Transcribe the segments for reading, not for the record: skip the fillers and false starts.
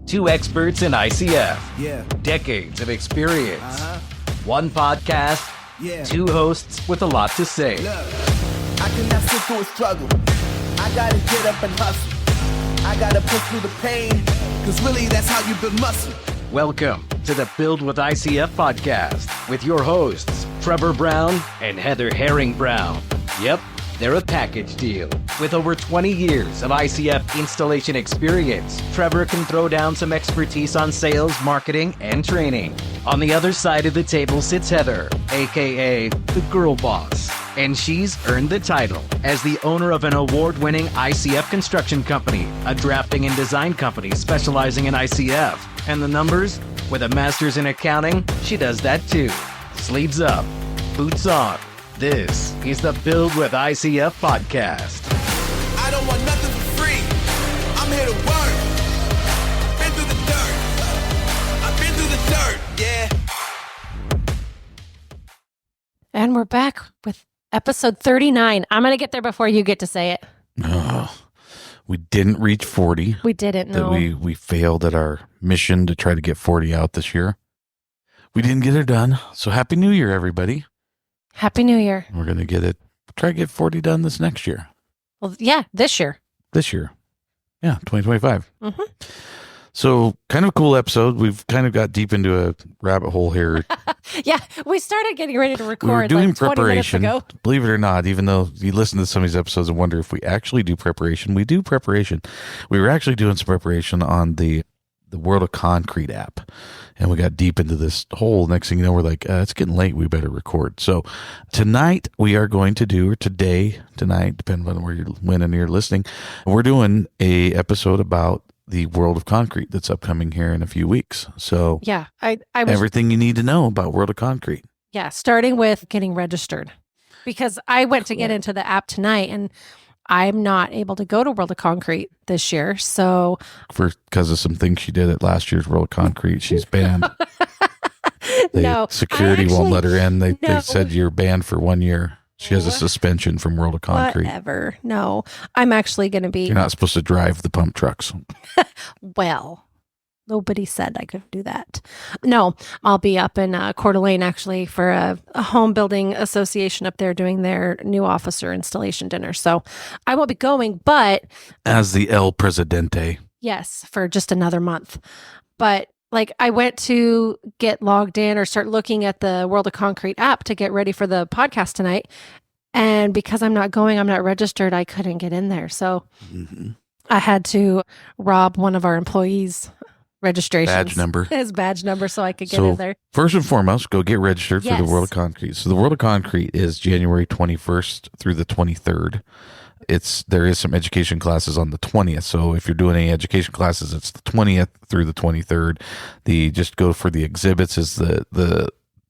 Two experts in ICF. Yeah. Decades of experience. One podcast. Yeah. Two hosts with a lot to say. Look, I cannot sit through a struggle. I gotta get up and hustle. I gotta push through the pain, cause really that's how you build muscle. Welcome to the Build With ICF podcast with your hosts, Trevor Brown and Heather Herring Brown. Yep, they're a package deal. With over 20 years of ICF installation experience, Trevor can throw down some expertise on sales, marketing, and training. On the other side of the table sits Heather, aka the girl boss. And she's earned the title as the owner of an award-winning ICF construction company, a drafting and design company specializing in ICF. And the numbers? With a master's in accounting, she does that too. Sleeves up, boots on. This is the Build With ICF podcast. I don't want nothing for free. I'm here to work. Been through the dirt. I've been through the dirt, yeah. And we're back with episode 39. I'm going to get there before you get to say it. Oh, we didn't reach 40. We didn't, no. We failed at our mission to try to get 40 out this year. We didn't get it done. So Happy New Year, everybody. Happy New Year. We're going to try to get 40 done this next year. Well, yeah, this year. This year. Yeah, 2025. Mm-hmm. So kind of a cool episode. We've kind of got deep into a rabbit hole here. Yeah, we started getting ready to record We were doing like 20 preparation. minutes ago. Believe it or not, even though you listen to some of these episodes and wonder if we actually do preparation, we do preparation. We were actually doing some preparation on the World of Concrete app, and we got deep into this whole. Next thing you know, we're like, it's getting late. We better record. So tonight we are going to do, or tonight, depending on when and you're listening, we're doing a episode about the World of Concrete that's upcoming here in a few weeks. So Yeah, I was, everything you need to know about World of Concrete. yeah, starting with getting registered. Because I went to get into the app tonight, and I'm not able to go to World of Concrete this year. So Because of some things she did at last year's World of Concrete, she's banned. No, Security won't let her in. They No. said you're banned for 1 year. She has a suspension from World of Concrete. Whatever. No, I'm actually going to be, You're not supposed to drive the pump trucks. well, nobody said I could do that. No, I'll be up in Coeur d'Alene actually for a home building association up there doing their new officer installation dinner. So I won't be going, but As the El Presidente. yes, for just another month. But like I went to get logged in or start looking at the World of Concrete app to get ready for the podcast tonight. And because I'm not going, I'm not registered, I couldn't get in there. So I had to rob one of our employees' registrations. Badge number. His badge number so I could get So in there. first and foremost, go get registered for Yes. the World of Concrete. So the World of Concrete is January 21st through the 23rd. There is some education classes on the 20th. So if you're doing any education classes, it's the 20th through the 23rd. Just go for the exhibits is the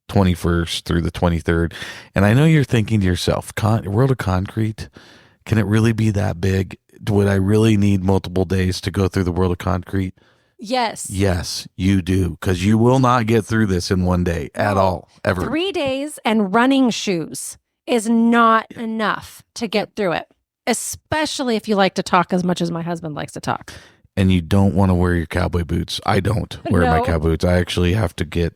21st through the 23rd. And I know you're thinking to yourself, World of Concrete, can it really be that big? Would I really need multiple days to go through the World of Concrete? Yes. Yes, you do, because you will not get through this in one day at all, ever. 3 days and running shoes is not enough to get through it, especially if you like to talk as much as my husband likes to talk. And you don't want to wear your cowboy boots. I don't wear my No. cowboy boots. I actually have to get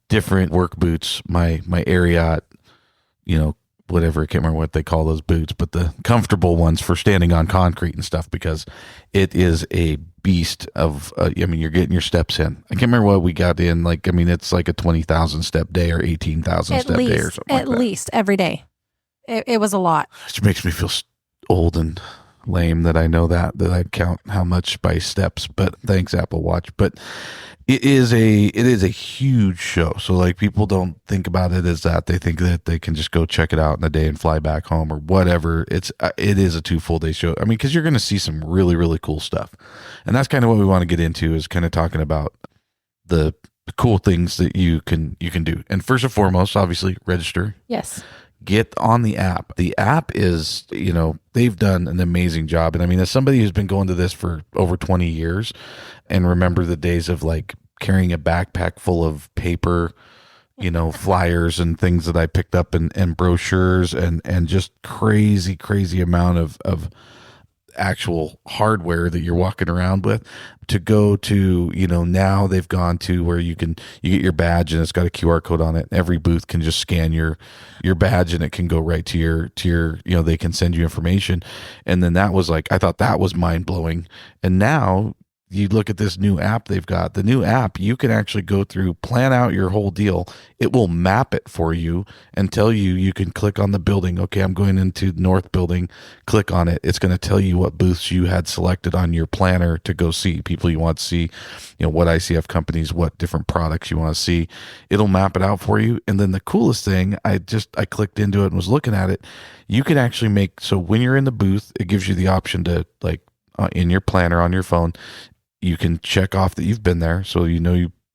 different work boots, my Ariat, whatever, I can't remember what they call those boots, but the comfortable ones for standing on concrete and stuff, because it is a beast of, you're getting your steps in. I can't remember what we got in. It's like a 20,000 step day or 18,000 step day or something At like that. least every day. It was a lot. Which makes me feel old and lame that I know that I count how much by steps, but thanks Apple Watch. But it is a huge show. So like people don't think about it as that. They think that they can just go check it out in a day and fly back home or whatever. It is a 2 full day show. I mean, because you're going to see some really, really cool stuff. And that's kind of what we want to get into, is kind of talking about the cool things that you can do. And first and foremost, obviously register. Yes. Get on the app. The app is, they've done an amazing job. And I mean, as somebody who's been going to this for over 20 years and remember the days of like carrying a backpack full of paper, flyers and things that I picked up and brochures and just crazy amount of actual hardware that you're walking around with, to go to, now they've gone to where you get your badge and it's got a QR code on it. Every booth can just scan your badge and it can go right to your, they can send you information. And then that was like, I thought that was mind blowing. And now you look at this new app they've got. The new app, you can actually go through, plan out your whole deal. It will map it for you and tell you can click on the building. Okay, I'm going into North Building. Click on it. It's going to tell you what booths you had selected on your planner to go see, people you want to see, what ICF companies, what different products you want to see. It'll map it out for you. And then the coolest thing, I clicked into it and was looking at it. You can actually so when you're in the booth, it gives you the option to, like, in your planner on your phone, you can check off that you've been there, so you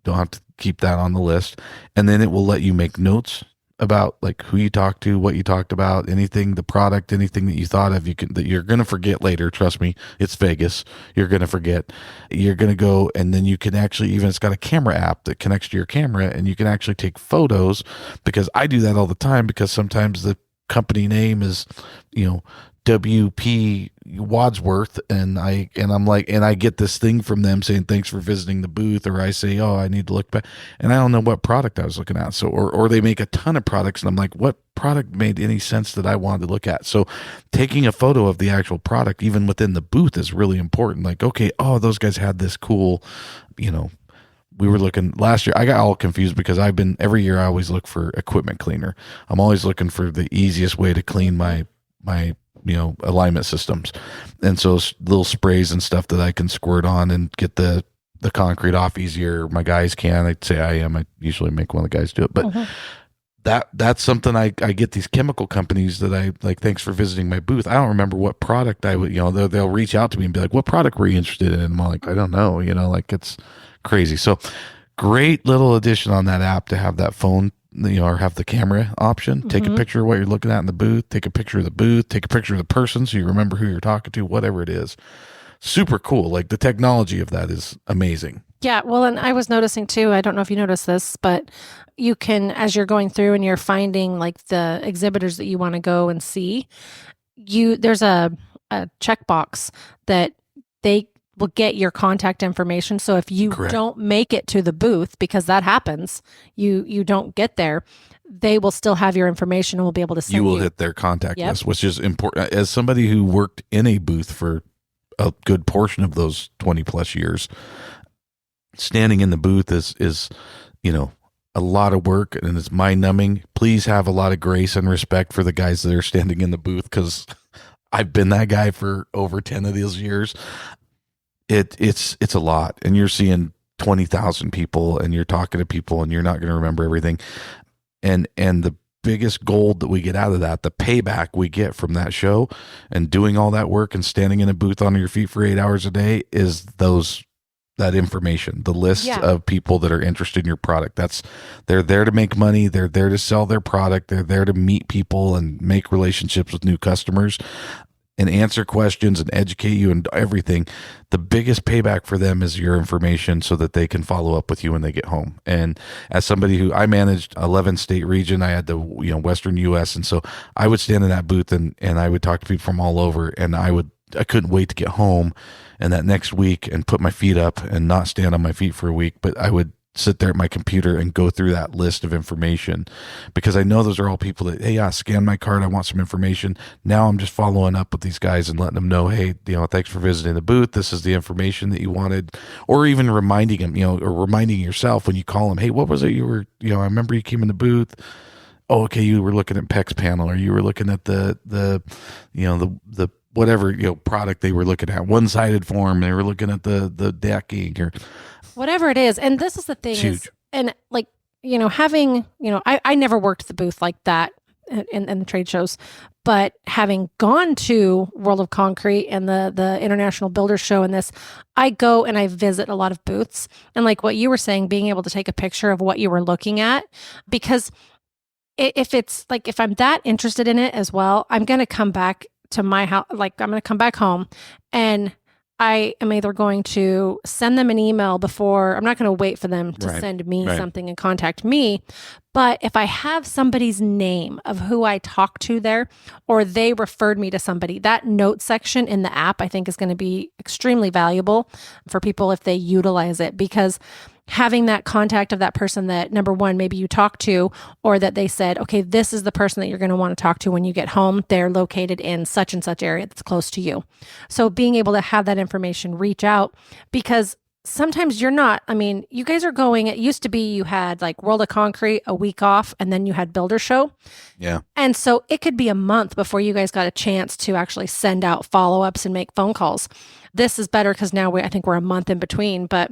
don't have to keep that on the list. And then it will let you make notes about, like, who you talked to, what you talked about, anything, the product, anything that you thought of, that you're going to forget later. Trust me, it's Vegas. You're going to forget. You're going to go, and then you can actually, even it's got a camera app that connects to your camera, and you can actually take photos, because I do that all the time, because sometimes the company name is, WP Wadsworth, and I'm like, and I get this thing from them saying thanks for visiting the booth, or I say, oh, I need to look back, and I don't know what product I was looking at. So or they make a ton of products, and I'm like, what product made any sense that I wanted to look at? So taking a photo of the actual product even within the booth is really important. Like, okay, oh, those guys had this cool, we were looking last year. I got all confused because every year I always look for equipment cleaner. I'm always looking for the easiest way to clean my alignment systems. And so little sprays and stuff that I can squirt on and get the concrete off easier. My guys can. I'd say I usually make one of the guys do it. But that's something I get these chemical companies that I like, thanks for visiting my booth. I don't remember what product I would, they'll reach out to me and be like, what product were you interested in? And I'm like, I don't know, like, it's crazy. So great little addition on that app to have that phone, or have the camera option. Take a picture of what you're looking at in the booth, take a picture of the booth, take a picture of the person so you remember who you're talking to, whatever it is. Super cool. Like, the technology of that is amazing. Yeah. Well, and I was noticing too, I don't know if you noticed this, but you can, as you're going through and you're finding, like, the exhibitors that you want to go and see, there's a checkbox that they will get your contact information. So if you don't make it to the booth, because that happens, you don't get there, they will still have your information and will be able to send you. You will hit their contact list, which is important. As somebody who worked in a booth for a good portion of those 20 plus years, standing in the booth is a lot of work, and it's mind numbing. Please have a lot of grace and respect for the guys that are standing in the booth, because I've been that guy for over 10 of these years. It's a lot, and you're seeing 20,000 people, and you're talking to people, and you're not going to remember everything. And the biggest gold that we get out of that, the payback we get from that show and doing all that work and standing in a booth on your feet for 8 hours a day, is that information, the list of people that are interested in your product. They're there to make money. They're there to sell their product. They're there to meet people and make relationships with new customers and answer questions and educate you and everything. The biggest payback for them is your information, so that they can follow up with you when they get home. And as somebody who, I managed 11 state region, I had the Western US. And so I would stand in that booth and I would talk to people from all over, and I couldn't wait to get home and that next week and put my feet up and not stand on my feet for a week. But I would sit there at my computer and go through that list of information, because I know those are all people that, hey, scan my card, I want some information. Now I'm just following up with these guys and letting them know, hey, thanks for visiting the booth. This is the information that you wanted. Or even reminding them, or reminding yourself when you call them, hey, what was it you were, I remember you came in the booth. Oh, okay, you were looking at PEX panel, or you were looking at the whatever, product they were looking at, one-sided form, they were looking at the decking, or whatever it is. And this is the thing, is, and like, having, I never worked the booth like that in the trade shows, but having gone to World of Concrete and the International Builder Show and this, I go and I visit a lot of booths. And like what you were saying, being able to take a picture of what you were looking at, because if it's like, if I'm that interested in it as well, I'm going to come back to my house, like I'm going to come back home and I am either going to send them an email before, I'm not going to wait for them to send me something and contact me. But if I have somebody's name of who I talked to there, or they referred me to somebody, that note section in the app, I think is going to be extremely valuable for people if they utilize it, because having that contact of that person that, number one, maybe you talked to, or that they said, okay, this is the person that you're going to want to talk to when you get home. They're located in such and such area that's close to you. So being able to have that information, reach out, because sometimes you're not, I mean, you guys are going, it used to be you had like World of Concrete, a week off, and then you had Builder Show. Yeah. And so it could be a month before you guys got a chance to actually send out follow-ups and make phone calls. This is better because now I think we're a month in between, but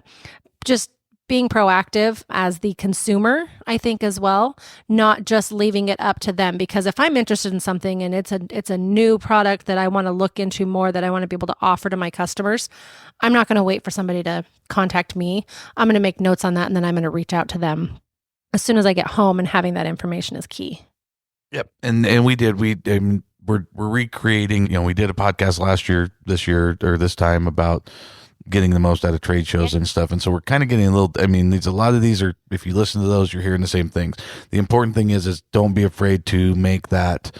just being proactive as the consumer, I think as well, not just leaving it up to them. Because if I'm interested in something and it's a new product that I want to look into more, that I want to be able to offer to my customers, I'm not going to wait for somebody to contact me. I'm going to make notes on that, and then I'm going to reach out to them as soon as I get home, and having that information is key. Yep. And we're recreating, we did a podcast this time about getting the most out of trade shows and stuff. And so we're kind of getting a lot of these are, if you listen to those, you're hearing the same things. The important thing is don't be afraid to make that,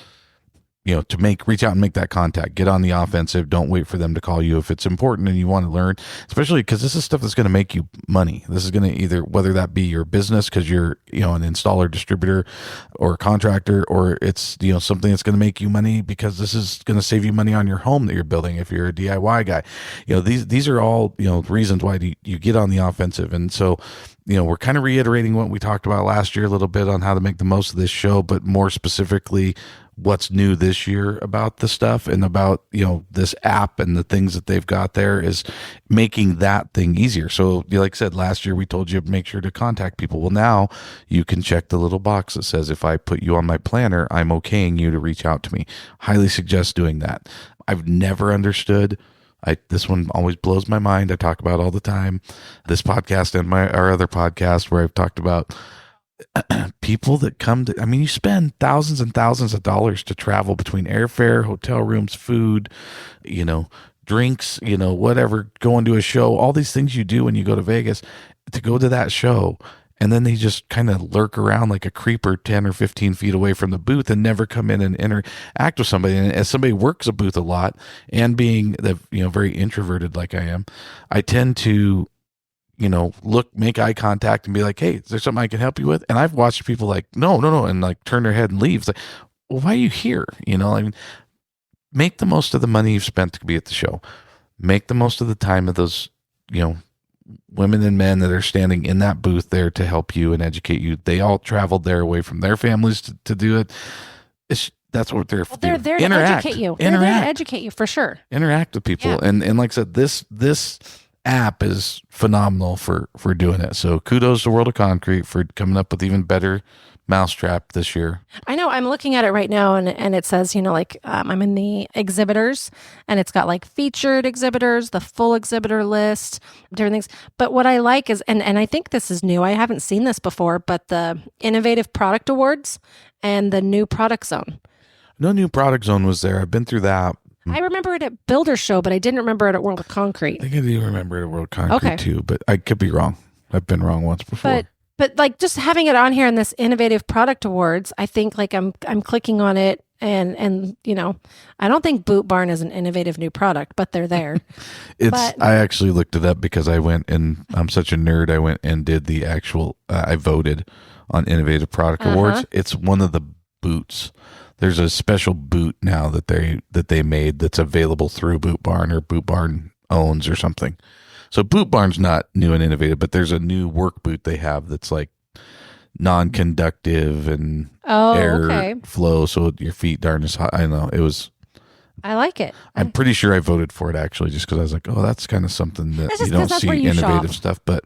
reach out and make that contact, get on the offensive. Don't wait for them to call you if it's important and you want to learn, especially because this is stuff that's going to make you money. This is going to either, whether that be your business, because you're, an installer, distributor, or a contractor, or it's, something that's going to make you money because this is going to save you money on your home that you're building. If you're a DIY guy, these are all, reasons why you get on the offensive. And so, we're kind of reiterating what we talked about last year a little bit on how to make the most of this show, but more specifically, what's new this year about the stuff and about, this app and the things that they've got there is making that thing easier. So like I said, last year we told you make sure to contact people. Well, now you can check the little box that says, if I put you on my planner, I'm okaying you to reach out to me. Highly suggest doing that. I've never understood. This one always blows my mind. I talk about all the time, this podcast and our other podcast where I've talked about people that come to, you spend thousands and thousands of dollars to travel between airfare, hotel rooms, food, drinks, whatever, going to a show, all these things you do when you go to Vegas to go to that show. And then they just kind of lurk around like a creeper 10 or 15 feet away from the booth and never come in and interact with somebody. And as somebody works a booth a lot and being very introverted like I am, I tend to make eye contact and be like, hey, is there something I can help you with? And I've watched people like, no, and like turn their head and leave. It's like, well, why are you here? Make the most of the money you've spent to be at the show. Make the most of the time of those, women and men that are standing in that booth there to help you and educate you. They all traveled there away from their families to do it. That's what they're there to educate you. They're there to educate you for sure. Interact with people. Yeah. And like I said, this app is phenomenal for doing it. So kudos to World of Concrete for coming up with even better mousetrap this year. I know. I'm looking at it right now, and it says, I'm in the exhibitors, and it's got like featured exhibitors, the full exhibitor list, different things. But what I like is, and I think this is new, I haven't seen this before, but the Innovative Product Awards and the New Product Zone. No New Product Zone was there. I've been through that. I remember it at Builder Show, but I didn't remember it at World of Concrete. I think I do remember it at World of Concrete too, but I could be wrong. I've been wrong once before. But like just having it on here in this Innovative Product Awards, I think like I'm clicking on it and I don't think Boot Barn is an innovative new product, but they're there. I actually looked it up because I went and I'm such a nerd. I went and did the actual. I voted on Innovative Product Awards. It's one of the boots. There's a special boot now that they made that's available through Boot Barn or Boot Barn owns or something. So Boot Barn's not new and innovative, but there's a new work boot they have that's like non-conductive and air flow, so your feet aren't as hot. I know I like it. I'm pretty sure I voted for it actually, just because I was like, oh, that's kind of something that you don't see innovative stuff. But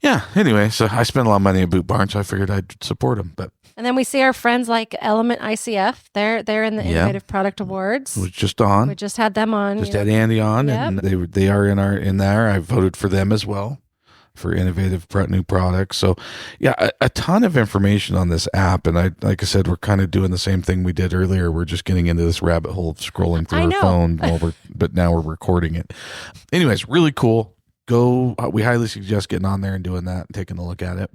yeah, anyway, so I spent a lot of money at Boot Barn, so I figured I'd support them. And then we see our friends like Element ICF. They're in the Innovative Product Awards. It was just on. We just had them on. Just had Andy on, and they are in there. I voted for them as well. for innovative new products. So yeah, a ton of information on this app. And like I said, we're kind of doing the same thing we did earlier. We're just getting into this rabbit hole of scrolling through our phone but now we're recording it. Anyways, really cool. We highly suggest getting on there and doing that and taking a look at it.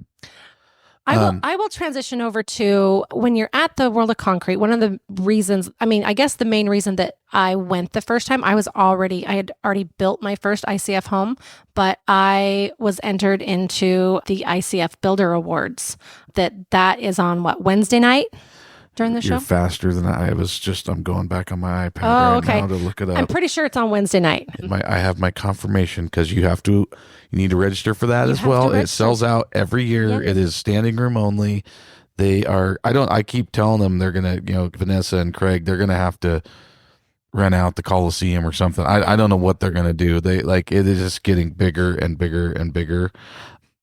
I will transition over to when you're at the World of Concrete. One of the reasons, I guess the main reason that I went the first time, I had already built my first ICF home, but I was entered into the ICF Builder Awards. That is on Wednesday night during the show? You're faster than I was. I'm going back on my iPad now to look it up. I'm pretty sure it's on Wednesday night. I have my confirmation because you need to register for that as well. It sells out every year. Yep. It is standing room only. I keep telling them they're going to, Vanessa and Craig, they're going to have to rent out the Coliseum or something. I don't know what they're going to do. It is just getting bigger and bigger and bigger.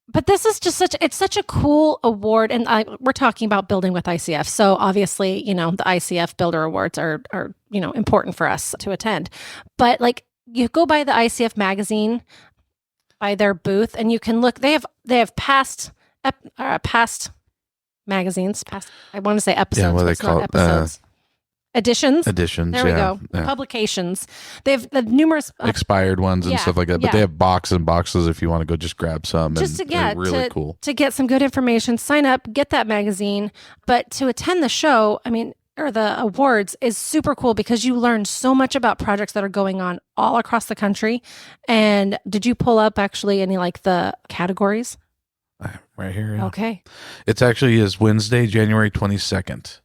But this is just such a cool award. And we're talking about building with ICF. So obviously, the ICF Builder Awards are important for us to attend. But you go by the ICF magazine, by their booth, and you can look. They have past magazines, I want to say episodes. Yeah, what do they call it? Episodes. Editions. There we go. Yeah. Publications. They have numerous expired ones and stuff like that. But they have boxes and boxes if you want to go just grab some. They're really cool. To get some good information, sign up, get that magazine. But to attend the show, or the awards is super cool because you learn so much about projects that are going on all across the country. And did you pull up actually any the categories? Right here. Yeah. Okay. It's actually is Wednesday, January 22nd.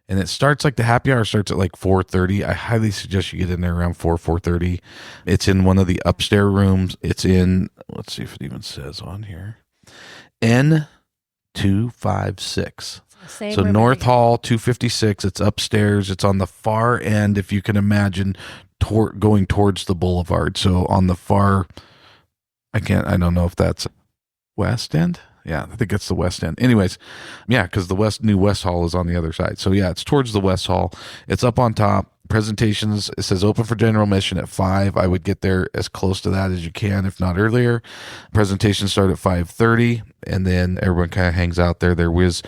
And it starts the happy hour starts at 4:30. I highly suggest you get in there around 4:30. It's in one of the upstairs rooms. It's in, let's see if it even says on here, N256. So North Hall 256. It's upstairs. It's on the far end, if you can imagine, going towards the boulevard. So on the far, I don't know if that's west end. Yeah, I think it's the west end. Anyways, yeah, because the new West Hall is on the other side. So yeah, it's towards the West Hall. It's up on top. Presentations, it says open for general admission at 5. I would get there as close to that as you can, if not earlier. Presentations start at 5:30, and then everyone kind of hangs out there. There's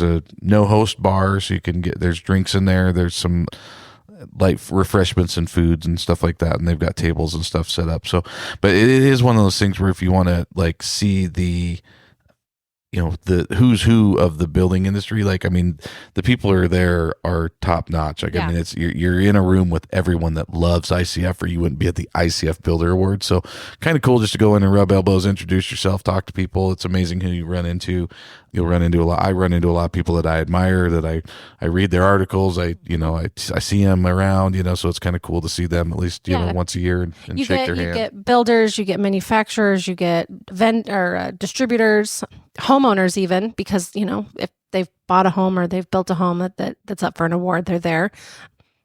a no host bar, so you can there's drinks in there. There's some light refreshments and foods and stuff like that, and they've got tables and stuff set up. So, but it is one of those things where if you want to see the the who's who of the building industry, the people who are there are top notch. It's you're in a room with everyone that loves ICF, or you wouldn't be at the ICF Builder Awards. So kind of cool just to go in and rub elbows, introduce yourself, talk to people. It's amazing who you run into. You'll run into a lot. I run into a lot of people that I admire, that I read their articles. I see them around, so it's kind of cool to see them at least, once a year and shake their hand. You get builders, you get manufacturers, you get distributors, homeowners even, because, if they've bought a home or they've built a home that's up for an award, they're there.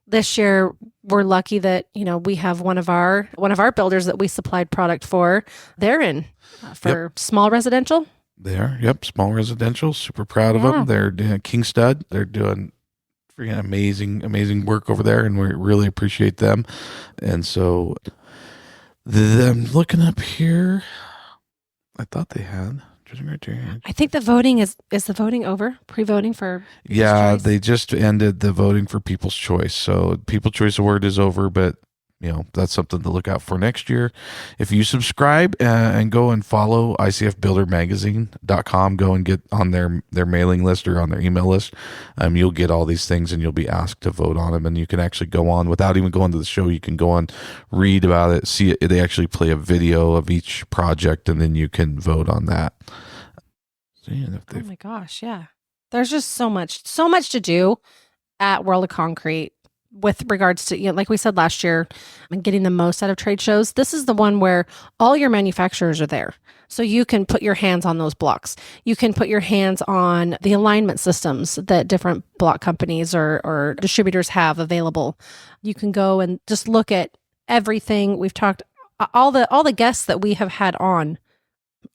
This year, we're lucky that, we have one of our builders that we supplied product for. They're in for small residential. They are. Yep. Small residential. Super proud of them. They're doing King Stud. They're doing freaking amazing work over there, and we really appreciate them. And so I'm looking up here. I thought they had. I think the voting is the voting over? Pre-voting for People's Choice? They just ended the voting for People's Choice. So People's Choice Award is over, but that's something to look out for next year. If you subscribe and go and follow ICFBuilderMagazine.com, go and get on their mailing list or on their email list, you'll get all these things and you'll be asked to vote on them. And you can actually go on without even going to the show. You can go on, read about it, see it. They actually play a video of each project, and then you can vote on that. Oh my gosh, yeah. There's just so much to do at World of Concrete. With regards to, like we said last year, and getting the most out of trade shows, this is the one where all your manufacturers are there. So you can put your hands on those blocks. You can put your hands on the alignment systems that different block companies or distributors have available. You can go and just look at everything. We've talked, all the guests that we have had on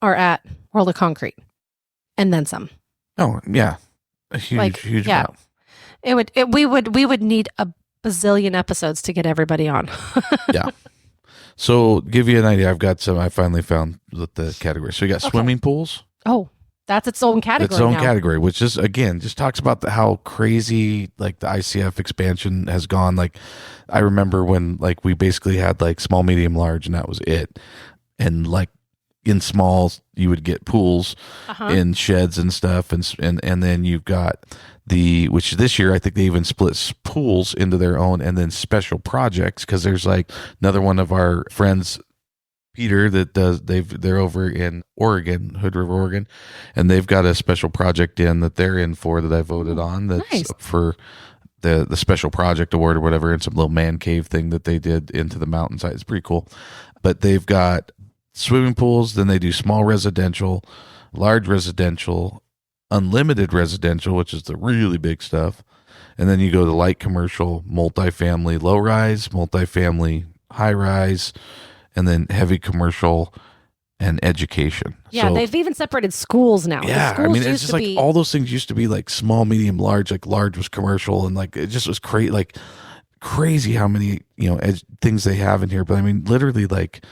are at World of Concrete, and then some. Oh, yeah. A huge amount. We would need a bazillion episodes to get everybody on. Yeah. So give you an idea, I finally found the category. So you got swimming pools. Oh, that's its own category. Its own now. category, which is, again, just talks about how crazy like the ICF expansion has gone. Like I remember when like we basically had like small, medium, large, and that was it. And like in smalls, you would get pools in sheds and stuff, and then you've got which this year I think they even split pools into their own, and then special projects, because there's like another one of our friends, Peter, they're over in Oregon, Hood River, Oregon, and they've got a special project that they're in for that I voted on. That's nice. For the special project award or whatever, and some little man cave thing that they did into the mountainside. It's pretty cool. But they've got swimming pools, then they do small residential, large residential, unlimited residential, which is the really big stuff. And then you go to light commercial, multifamily, low rise, multifamily, high rise, and then heavy commercial and education. Yeah, so, they've even separated schools now. Yeah, The schools I mean, it's used just to like be, all those things used to be like small, medium, large. Like large was commercial, and like it just was crazy. Like crazy how many things they have in here. But I mean, literally, like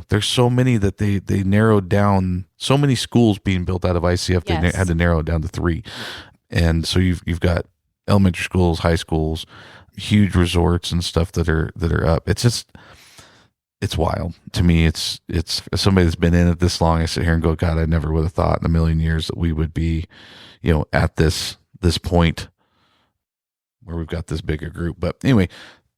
there's so many that they narrowed down. So many schools being built out of ICF. Yes. They had to narrow it down to 3, and so you've got elementary schools, high schools, huge resorts and stuff that are up. It's just. It's wild to me. It's as somebody that's been in it this long. I sit here and go, God, I never would have thought in a million years that we would be, at this point where we've got this bigger group. But anyway,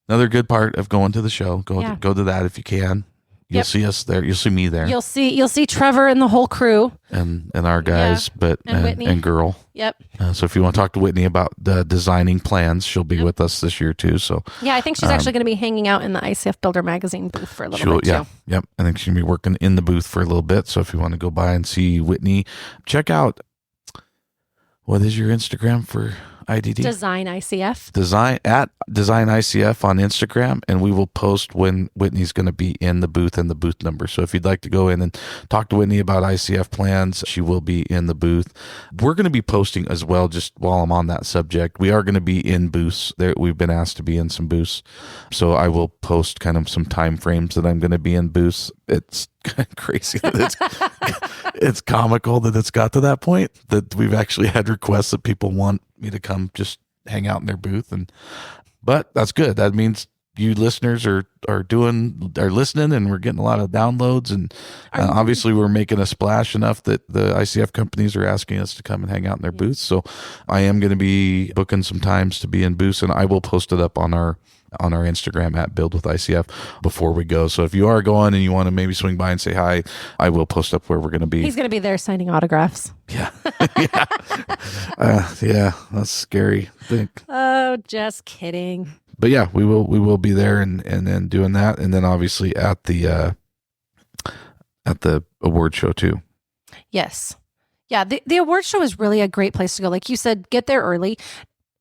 another good part of going to the show. Go to that if you can. You'll see us there. You'll see me there. You'll see Trevor and the whole crew and our guys, and Whitney. and girl. Yep. So if you want to talk to Whitney about the designing plans, she'll be with us this year too. So yeah, I think she's actually going to be hanging out in the ICF Builder magazine booth for a little bit too. Yep. I think she's gonna be working in the booth for a little bit. So if you want to go by and see Whitney, check out, what is your Instagram for IDD? Design ICF. Design ICF on Instagram, and we will post when Whitney's going to be in the booth and the booth number. So if you'd like to go in and talk to Whitney about ICF plans, she will be in the booth. We're going to be posting as well, just while I'm on that subject. We are going to be in booths. We've been asked to be in some booths. So I will post kind of some time frames that I'm going to be in booths. It's kind of crazy that it's comical that it's got to that point, that we've actually had requests that people want me to come just hang out in their booth. But that's good. That means you listeners are listening, and we're getting a lot of downloads, and obviously we're making a splash enough that the ICF companies are asking us to come and hang out in their booths. So I am going to be booking some times to be in booths, and I will post it up on our Instagram at Build With ICF before we go. So if you are going and you want to maybe swing by and say hi, I will post up where we're going to be. He's going to be there signing autographs. Yeah. Yeah, that's scary. I think. Oh, just kidding. But yeah, we will be there and then doing that, and then obviously at the award show too. Yes. Yeah, the award show is really a great place to go. Like you said, get there early.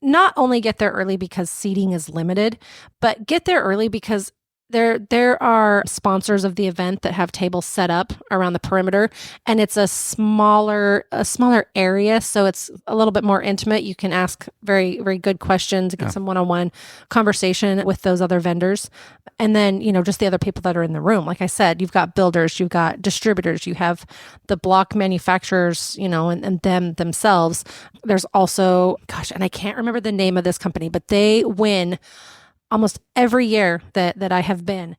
Not only get there early because seating is limited, but get there early because there are sponsors of the event that have tables set up around the perimeter, and it's a smaller area, so it's a little bit more intimate. You can ask very, very good questions, get some one-on-one conversation with those other vendors, and then just the other people that are in the room. Like I said, you've got builders, you've got distributors, you have the block manufacturers, and them themselves. There's also, and I can't remember the name of this company, but they win almost every year that I have been.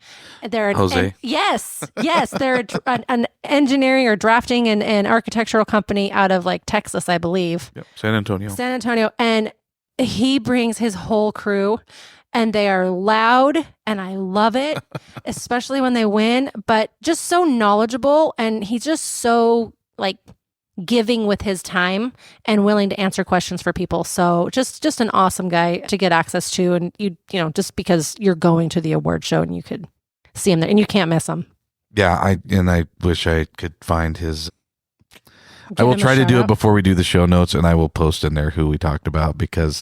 They're Jose. Yes. They're an engineering or drafting and architectural company out of like Texas, I believe. Yep. San Antonio. And he brings his whole crew, and they are loud, and I love it, especially when they win, but just so knowledgeable. And he's just so like giving with his time and willing to answer questions for people. So just an awesome guy to get access to. And you just because you're going to the award show and you could see him there and you can't miss him. Yeah. I wish I could find his, I will try to do it before we do the show notes, and I will post in there who we talked about, because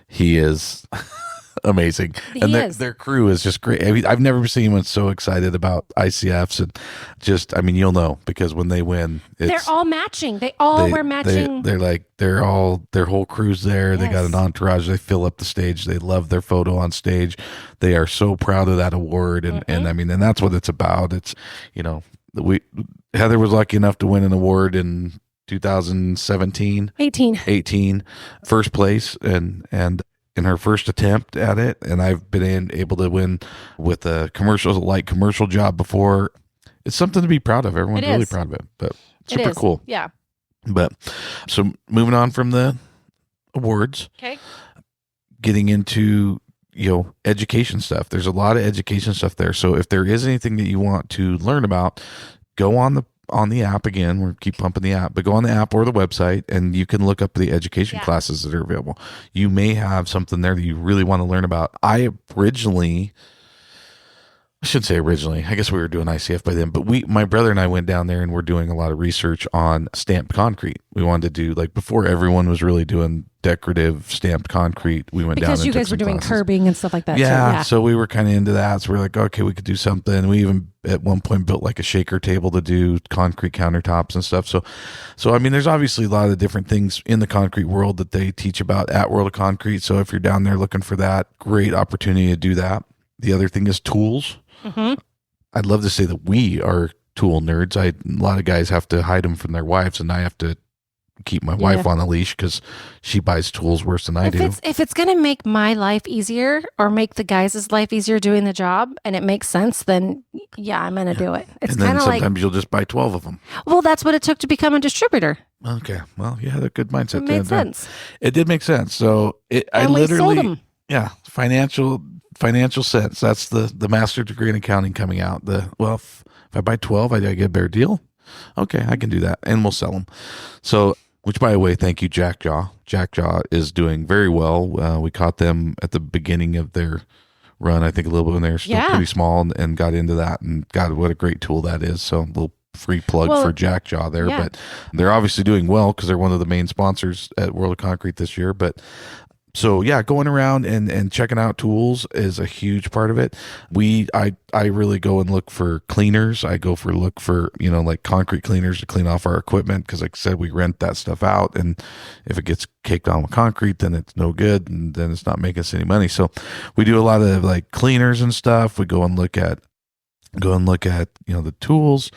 he is amazing. And their crew is just great. I mean, I've never seen anyone so excited about ICFs, and just, I mean, you'll know, because when they win, they're all matching. They all wear matching. Their whole crew's there. Yes. They got an entourage. They fill up the stage. They love their photo on stage. They are so proud of that award. And I mean, and that's what it's about. It's, Heather was lucky enough to win an award in 2017, 18, first place, and in her first attempt at it. And I've been able to win with a light commercial job before. It's something to be proud of. Everyone's really proud of it, but super cool. Yeah. But so moving on from the awards, getting into, education stuff. There's a lot of education stuff there. So if there is anything that you want to learn about, go on the app. Again, we'll keep pumping the app, but go on the app or the website, and you can look up the education classes that are available. You may have something there that you really want to learn about. I shouldn't say originally. I guess we were doing ICF by then, but my brother and I went down there and we're doing a lot of research on stamped concrete. We wanted to do, like, before everyone was really doing decorative stamped concrete, we went down and because you guys were doing classes. curbing and stuff like that. Yeah, so we were kind of into that. So we're like, okay, we could do something. We even at one point built like a shaker table to do concrete countertops and stuff. So I mean, there's obviously a lot of different things in the concrete world that they teach about at World of Concrete. So if you're down there looking for that, great opportunity to do that. The other thing is tools. I'd love to say that we are tool nerds. A lot of guys have to hide them from their wives, and I have to keep my wife on a leash because she buys tools worse than I do. If it's going to make my life easier or make the guys' life easier doing the job, and it makes sense, then I'm going to do it. It's kind of like, sometimes you'll just buy 12 of them. Well, that's what it took to become a distributor. Okay. Well, you had a good mindset. It made sense. It did make sense. So I literally sold them. Yeah, financial sense. That's the master's degree in accounting coming out. If I buy 12, I get a better deal. Okay, I can do that, and we'll sell them. So, which, by the way, thank you, Jackjaw. Jackjaw is doing very well. We caught them at the beginning of their run, I think a little bit when they were still pretty small, and got into that, and God, what a great tool that is. So a little free plug for Jackjaw there, but they're obviously doing well because they're one of the main sponsors at World of Concrete this year. But so going around and checking out tools is a huge part of it. I really go and look for cleaners. I look for like concrete cleaners to clean off our equipment, because like I said, we rent that stuff out, and if it gets caked on with concrete, then it's no good, and then it's not making us any money. So we do a lot of like cleaners and stuff. We go and look at the tools.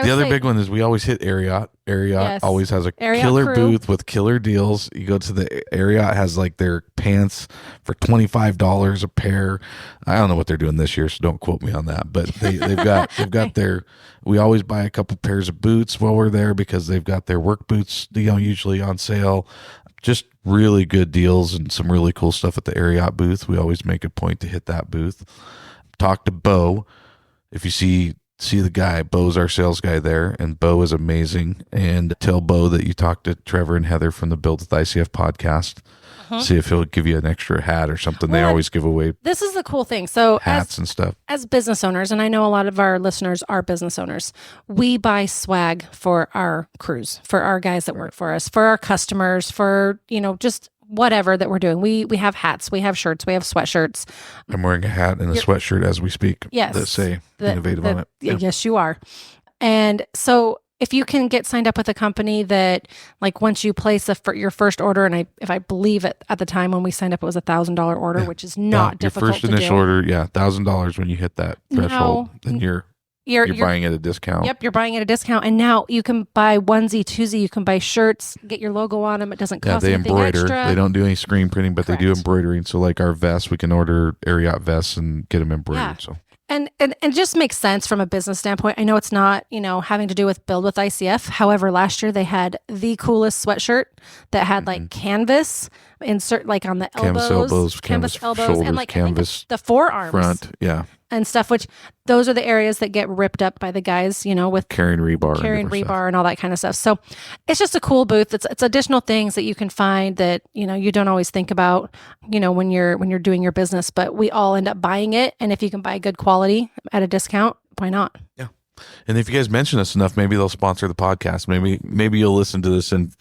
The other big one is we always hit Ariat. Ariat always has a killer booth with killer deals. You go to the Ariat, has like their pants for $25 a pair. I don't know what they're doing this year, so don't quote me on that. But they've got their. We always buy a couple pairs of boots while we're there, because they've got their work boots, usually on sale. Just really good deals and some really cool stuff at the Ariat booth. We always make a point to hit that booth. Talk to Bo. If you see the guy, Bo's our sales guy there, and Bo is amazing. And tell Bo that you talked to Trevor and Heather from the Build With ICF podcast. See if he'll give you an extra hat or something. They always give away. This is the cool thing. So hats and stuff. As business owners, and I know a lot of our listeners are business owners, we buy swag for our crews, for our guys that work for us, for our customers, for just whatever that we're doing. We have hats, we have shirts, we have sweatshirts. I'm wearing a hat and a sweatshirt as we speak. Yes. That say innovative on it. Yeah. Yes, you are. And so if you can get signed up with a company that, like, once you place your first order, and if I believe at the time when we signed up, it was $1,000 order, which is not difficult to do. Your first initial order, $1,000 when you hit that threshold, then you're buying at a discount. Yep, you're buying at a discount. And now you can buy onesie, twosie, you can buy shirts, get your logo on them. It doesn't cost anything embroider. Extra. They don't do any screen printing, but Correct. They do embroidering. So like our vests, we can order Ariat vests and get them embroidered. Yeah. So. And it just makes sense from a business standpoint. I know it's not, having to do with Build With ICF. However, last year they had the coolest sweatshirt that had like canvas insert, like on the elbows, canvas elbows, shoulders, and like canvas the forearms, front, and stuff. Which those are the areas that get ripped up by the guys, with carrying rebar and all that kind of stuff. So it's just a cool booth. It's additional things that you can find that you don't always think about, when you're doing your business. But we all end up buying it, and if you can buy good quality at a discount, why not? Yeah. And if you guys mention us enough, maybe they'll sponsor the podcast. Maybe you'll listen to this in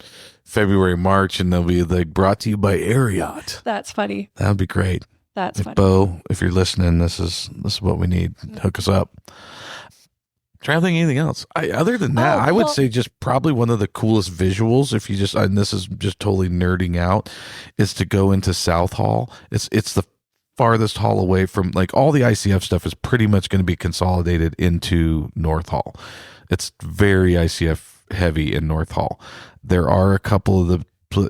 February, March, and they'll be like, brought to you by Ariat. That's funny. That would be great. That's funny. Bo, if you're listening, this is what we need. Hook us up. Trying to think of anything else. Other than that, I would say just probably one of the coolest visuals, if you just, and this is just totally nerding out, is to go into South Hall. It's the farthest hall away from, like, all the ICF stuff is pretty much going to be consolidated into North Hall. It's very ICF heavy in North Hall. There are a couple of the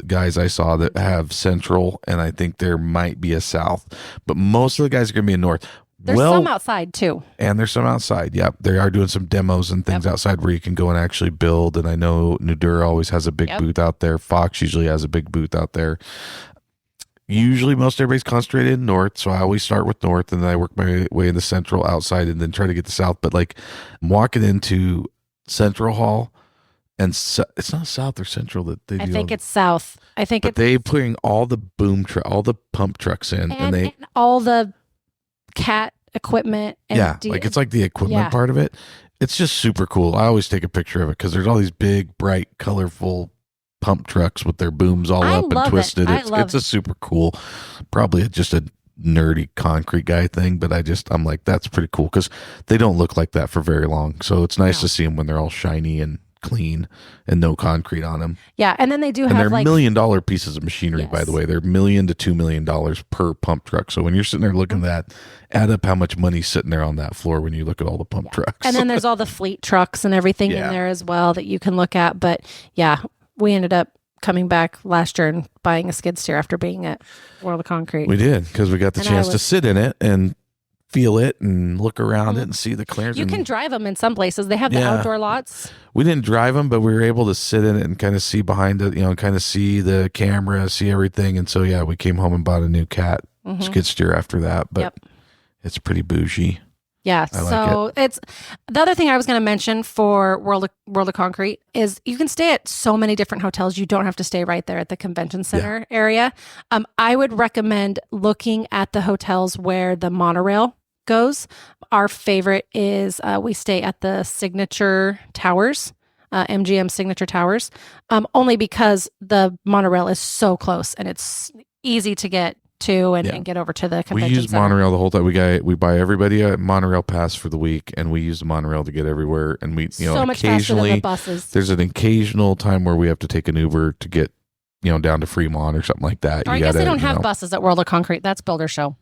guys I saw that have Central, and I think there might be a South, but most of the guys are going to be in North. There's some outside too. And there's some outside. Yep. They are doing some demos and things outside where you can go and actually build. And I know Nudura always has a big booth out there. Fox usually has a big booth out there. Usually most everybody's concentrated in North. So I always start with North and then I work my way into Central outside and then try to get to South. But like I'm walking into Central Hall and it's not South or Central that they do. I think it's South. But they putting all the all the pump trucks in and all the cat equipment. And it's like the equipment part of it. It's just super cool. I always take a picture of it because there's all these big, bright, colorful pump trucks with their booms all up and twisted. It's a super cool, probably just a nerdy concrete guy thing, but I'm like, that's pretty cool because they don't look like that for very long. So it's nice to see them when they're all shiny and clean and no concrete on them. Yeah, and then they do have they're like $1 million pieces of machinery, by the way. They're $1 million to $2 million per pump truck. So when you're sitting there looking at that, add up how much money's sitting there on that floor when you look at all the pump trucks. And then there's all the fleet trucks and everything in there as well that you can look at. But yeah, we ended up coming back last year and buying a skid steer after being at World of Concrete. We did, because we got the chance to sit in it and feel it and look around it and see the clearance. You can drive them in some places. They have the outdoor lots. We didn't drive them, but we were able to sit in it and kind of see behind it, kind of see the camera, see everything. And so, we came home and bought a new cat skid steer after that, but it's pretty bougie. Yeah. So it's the other thing I was going to mention for World of Concrete is you can stay at so many different hotels. You don't have to stay right there at the convention center area. I would recommend looking at the hotels where the monorail goes. Our favorite is we stay at the Signature Towers, MGM Signature Towers, only because the monorail is so close and it's easy to get to and get over to the convention center. We use monorail the whole time. We buy everybody a monorail pass for the week, and we use the monorail to get everywhere. And we, so much faster than the buses. There's an occasional time where we have to take an Uber to get, down to Fremont or something like that. Or I guess they don't have buses at World of Concrete. That's Builder Show.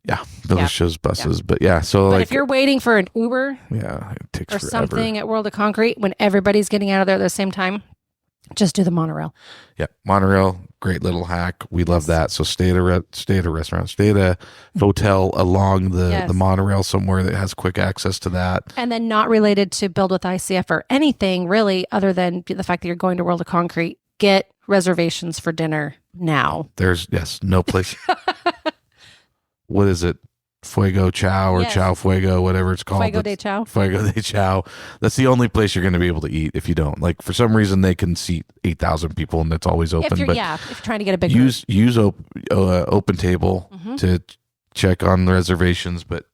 Yeah, Builder Show's buses, but But if you're waiting for an Uber, it takes or forever. Something at World of Concrete when everybody's getting out of there at the same time, just do the monorail. Yeah, monorail, great little hack. We love that. So stay at a restaurant, stay at a hotel along the monorail somewhere that has quick access to that. And then not related to Build with ICF or anything really, other than the fact that you're going to World of Concrete. Get reservations for dinner now. There's no place. What is it? Fuego Chow or Chow Fuego, whatever it's called. Fuego de Chow. Fuego de Chow. That's the only place you're going to be able to eat if you don't. Like, for some reason, they can seat 8,000 people and it's always open. If you're trying to get a big use Open Table to check on the reservations. But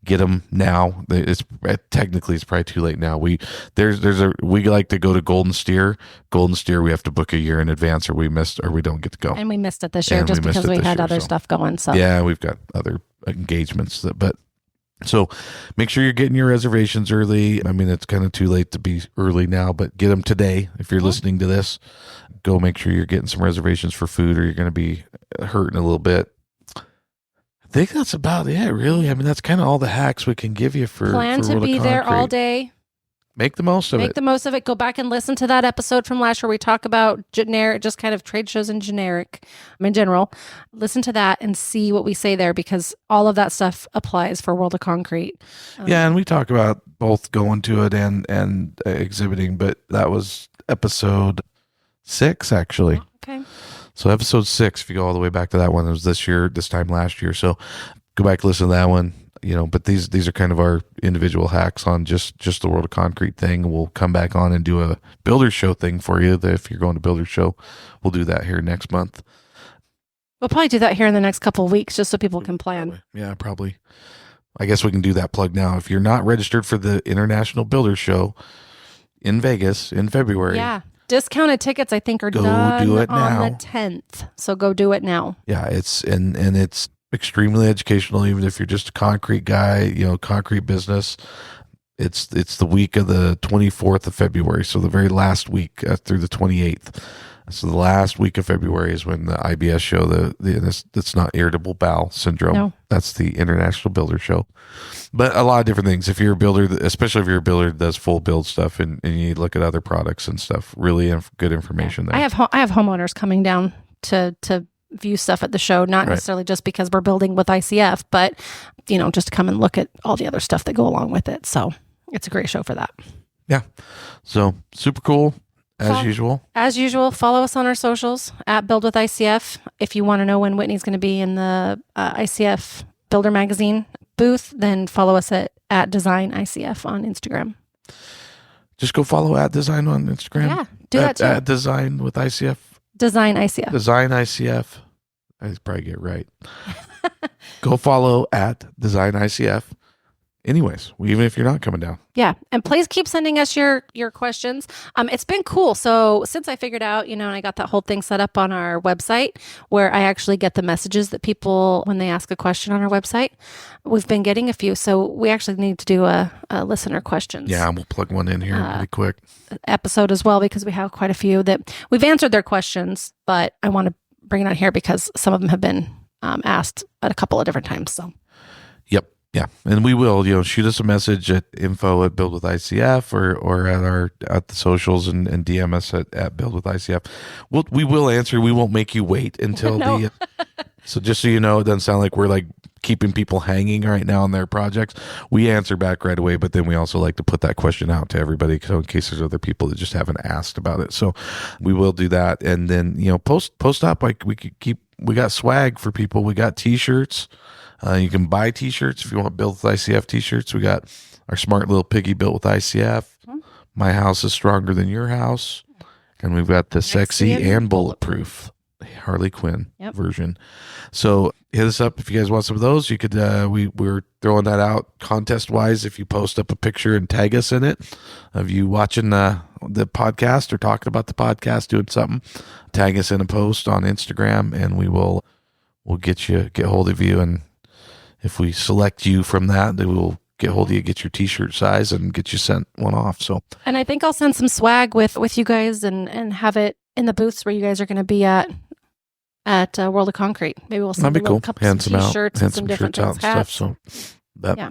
get them now. It's probably too late now. We like to go to Golden Steer. Golden Steer, we have to book a year in advance, or we don't get to go. And we missed it this year just because we had other stuff going. So we've got other engagements. So make sure you're getting your reservations early. I mean, it's kind of too late to be early now, but get them today. If you're listening to this, go make sure you're getting some reservations for food, or you're going to be hurting a little bit. I think that's about it, really. I mean, that's kind of all the hacks we can give you for plan to be there all day. Make the most of it. Make the most of it. Go back and listen to that episode from last year where we talk about generic, just kind of trade shows in general. Listen to that and see what we say there, because all of that stuff applies for World of Concrete. And we talk about both going to it and exhibiting, but that was episode 6, actually. Okay. So episode 6, if you go all the way back to that one, it was this time last year. So go back, listen to that one. But these are kind of our individual hacks on just the World of Concrete thing. We'll come back on and do a Builder Show thing for you. If you're going to Builder Show, we'll do that here next month. We'll probably do that here in the next couple of weeks, just so people can plan. Yeah, probably. I guess we can do that plug now. If you're not registered for the International Builder Show in Vegas in February. Yeah. Discounted tickets, I think, are done on the 10th. So go do it now. Yeah, it's extremely educational, even if you're just a concrete guy, concrete business. It's the week of the 24th of February, so the very last week through the 28th. So the last week of February is when the IBS show, that's not irritable bowel syndrome. No. That's the International Builder Show. But a lot of different things. If you're a builder, especially if you're a builder that does full build stuff and you look at other products and stuff, really good information there. I have homeowners coming down to view stuff at the show, not necessarily just because we're building with ICF, but just to come and look at all the other stuff that go along with it. So it's a great show for that. Yeah. So super cool. As usual, follow us on our socials at Build With ICF. If you want to know when Whitney's going to be in the ICF Builder Magazine booth, then follow us at Design ICF on Instagram. Just go follow at Design on Instagram. Yeah, do that too. At Design with ICF. Design ICF. Design ICF. I probably get it right. Go follow at Design ICF. Anyways, even if you're not coming down. Yeah. And please keep sending us your questions. It's been cool. So since I figured out, and I got that whole thing set up on our website where I actually get the messages that people, when they ask a question on our website, we've been getting a few. So we actually need to do a listener questions. Yeah, we'll plug one in here really quick. Episode as well, because we have quite a few that we've answered their questions, but I want to bring it on here because some of them have been asked at a couple of different times. So. Yep. Yeah, and we will, shoot us a message at info@buildwithicf or at the socials and DM us at Build With ICF. We will answer. We won't make you wait until No. So just so you know, it doesn't sound like we're like keeping people hanging right now on their projects. We answer back right away, but then we also like to put that question out to everybody, so in case there's other people that just haven't asked about it. So we will do that, and then post up, like we got swag for people. We got t-shirts. You can buy t-shirts if you want Build With ICF t-shirts. We got our smart little piggy Built With ICF. My house is stronger than your house. And we've got the sexy and bulletproof Harley Quinn version. So hit us up if you guys want some of those. You could, we're throwing that out contest wise. If you post up a picture and tag us in it of you watching the podcast or talking about the podcast, doing something, tag us in a post on Instagram and we'll get hold of you, and if we select you from that, then we'll get hold of you, get your t-shirt size, and get you sent one off. So, and I think I'll send some swag with you guys and have it in the booths where you guys are going to be at World of Concrete. Maybe we'll send a couple of t-shirts and some different things, hats. Stuff. So,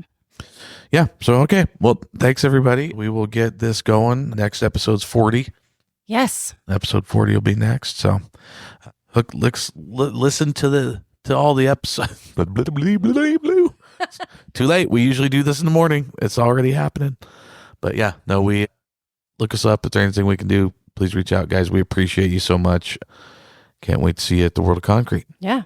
yeah. So, okay. Well, thanks everybody. We will get this going. Next episode's 40. Yes. Episode 40 will be next. So, listen to all the episodes. Too late. We usually do this in the morning. It's already happening. But yeah, no, we look us up. If there's anything we can do, please reach out, guys. We appreciate you so much. Can't wait to see you at the World of Concrete. Yeah.